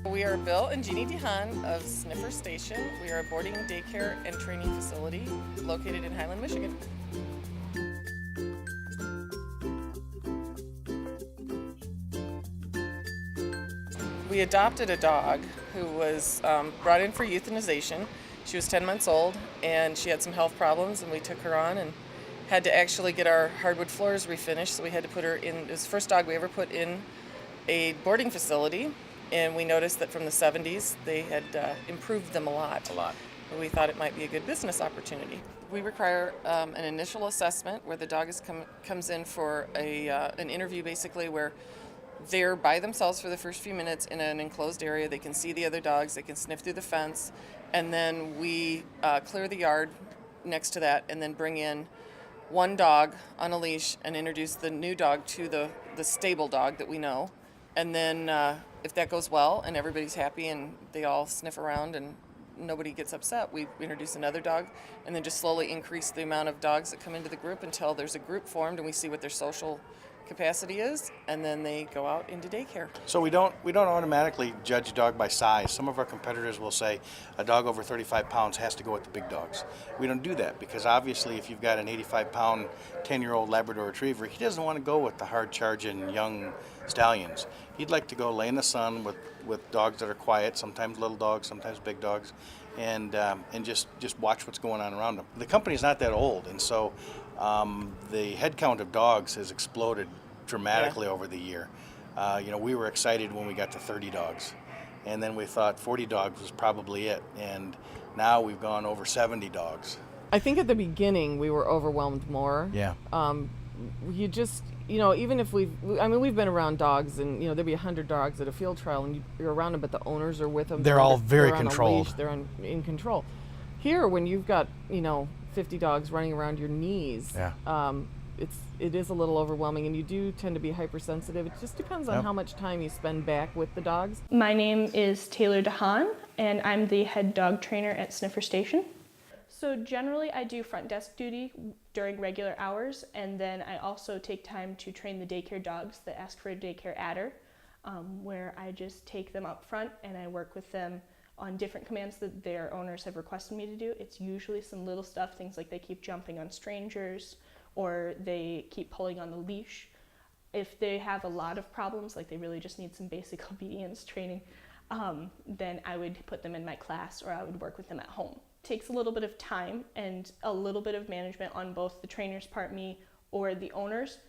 We are Bill and Jeannie DeHaan of Sniffers Station. We are a boarding, daycare, and training facility located in Highland, Michigan. We adopted a dog who was brought in for euthanization. She was 10 months old and she had some health problems, and we took her on and had to actually get our hardwood floors refinished, so we had to put her in. It was the first dog we ever put in a boarding facility, and we noticed that from the 70s they had improved them a lot. We thought it might be a good business opportunity. We require an initial assessment where the dog comes in for an interview, basically, where they're by themselves for the first few minutes in an enclosed area. They can see the other dogs, they can sniff through the fence, and then we clear the yard next to that and then bring in one dog on a leash and introduce the new dog to the stable dog that we know. And then if that goes well and everybody's happy and they all sniff around and nobody gets upset, we introduce another dog and then just slowly increase the amount of dogs that come into the group until there's a group formed and we see what their social capacity is, and then they go out into daycare. So we don't automatically judge a dog by size. Some of our competitors will say a dog over 35 pounds has to go with the big dogs. We don't do that because obviously if you've got an 85-pound 10-year-old Labrador Retriever, he doesn't want to go with the hard-charging young stallions. He'd like to go lay in the sun with dogs that are quiet, sometimes little dogs, sometimes big dogs, and just watch what's going on around them. The company's not that old, and so the head count of dogs has exploded dramatically over the year. We were excited when we got to 30 dogs, and then we thought 40 dogs was probably it, and now we've gone over 70 dogs. I think at the beginning we were overwhelmed more. Yeah. You just, even if we've been around dogs, and there'd be 100 dogs at a field trial and you're around them, but the owners are with them. They're all very they're controlled. On a leash, they're in control. Here, when you've got 50 dogs running around your knees, it is a little overwhelming, and you do tend to be hypersensitive. It just depends on how much time you spend back with the dogs. My name is Taylor DeHaan, and I'm the head dog trainer at Sniffer Station. So generally I do front desk duty during regular hours, and then I also take time to train the daycare dogs that ask for a daycare adder, where I just take them up front and I work with them on different commands that their owners have requested me to do. It's usually some little stuff, things like they keep jumping on strangers or they keep pulling on the leash. If they have a lot of problems, like they really just need some basic obedience training, then I would put them in my class or I would work with them at home. It takes a little bit of time and a little bit of management on both the trainer's part, me, or the owners.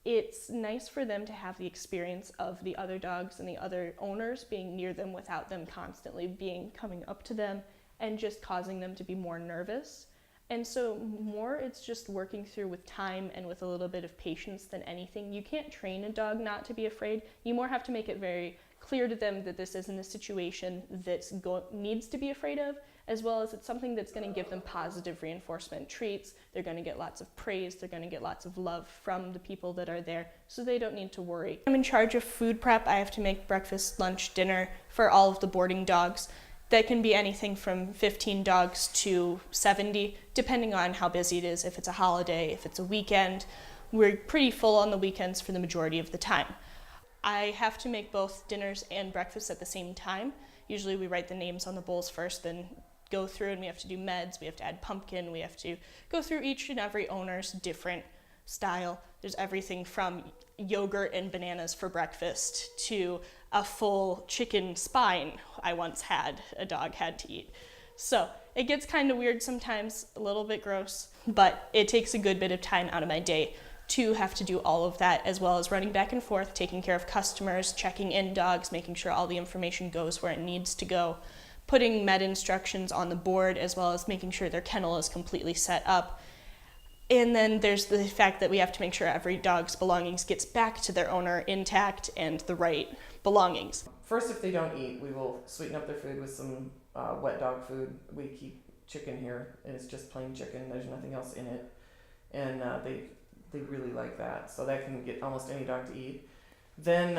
It's nice for them to have the experience of the other dogs and the other owners being near them without them constantly coming up to them and just causing them to be more nervous. And so more it's just working through with time and with a little bit of patience than anything. You can't train a dog not to be afraid. You more have to make it very clear to them that this isn't a situation that needs to be afraid of, as well as it's something that's going to give them positive reinforcement treats. They're going to get lots of praise. They're going to get lots of love from the people that are there, so they don't need to worry. I'm in charge of food prep. I have to make breakfast, lunch, dinner for all of the boarding dogs. That can be anything from 15 dogs to 70, depending on how busy it is, if it's a holiday, if it's a weekend. We're pretty full on the weekends for the majority of the time. I have to make both dinners and breakfast at the same time. Usually we write the names on the bowls first, then go through and we have to do meds, we have to add pumpkin, we have to go through each and every owner's different style. There's everything from yogurt and bananas for breakfast to a full chicken spine I once had a dog had to eat. So it gets kind of weird sometimes, a little bit gross, but it takes a good bit of time out of my day to have to do all of that, as well as running back and forth, taking care of customers, checking in dogs, making sure all the information goes where it needs to go, putting med instructions on the board, as well as making sure their kennel is completely set up. And then there's the fact that we have to make sure every dog's belongings gets back to their owner intact and the right belongings. First, if they don't eat, we will sweeten up their food with some wet dog food. We keep chicken here, and it's just plain chicken. There's nothing else in it. And they really like that. So that can get almost any dog to eat. Then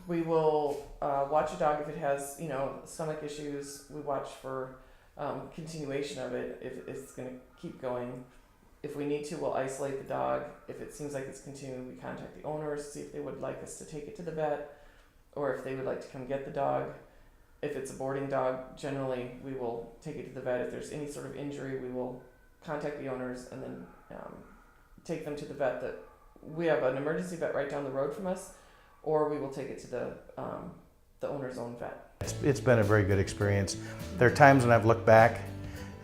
We will watch a dog if it has, stomach issues. We watch for continuation of it if it's going to keep going. If we need to, we'll isolate the dog. If it seems like it's continuing, we contact the owners, see if they would like us to take it to the vet, or if they would like to come get the dog. If it's a boarding dog, generally we will take it to the vet. If there's any sort of injury, we will contact the owners and then take them to the vet. That we have an emergency vet right down the road from us, or we will take it to the owner's own vet. It's been a very good experience. There are times when I've looked back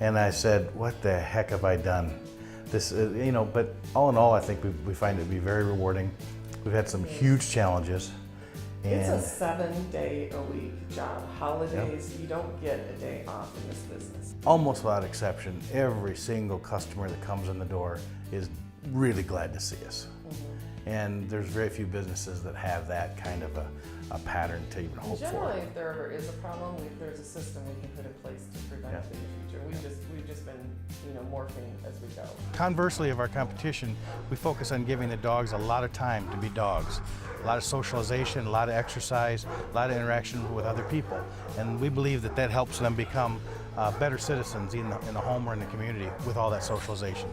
and I said, what the heck have I done? This, but all in all, I think we find it to be very rewarding. We've had some huge challenges. And it's a 7-day-a-week job. Holidays, you don't get a day off in this business. Almost without exception, every single customer that comes in the door is really glad to see us. And there's very few businesses that have that kind of a pattern to even hope for. Generally, if there ever is a problem, there's a system we can put in place to prevent it in the future. We've just been, morphing as we go. Conversely of our competition, we focus on giving the dogs a lot of time to be dogs. A lot of socialization, a lot of exercise, a lot of interaction with other people. And we believe that that helps them become better citizens in the home or in the community with all that socialization.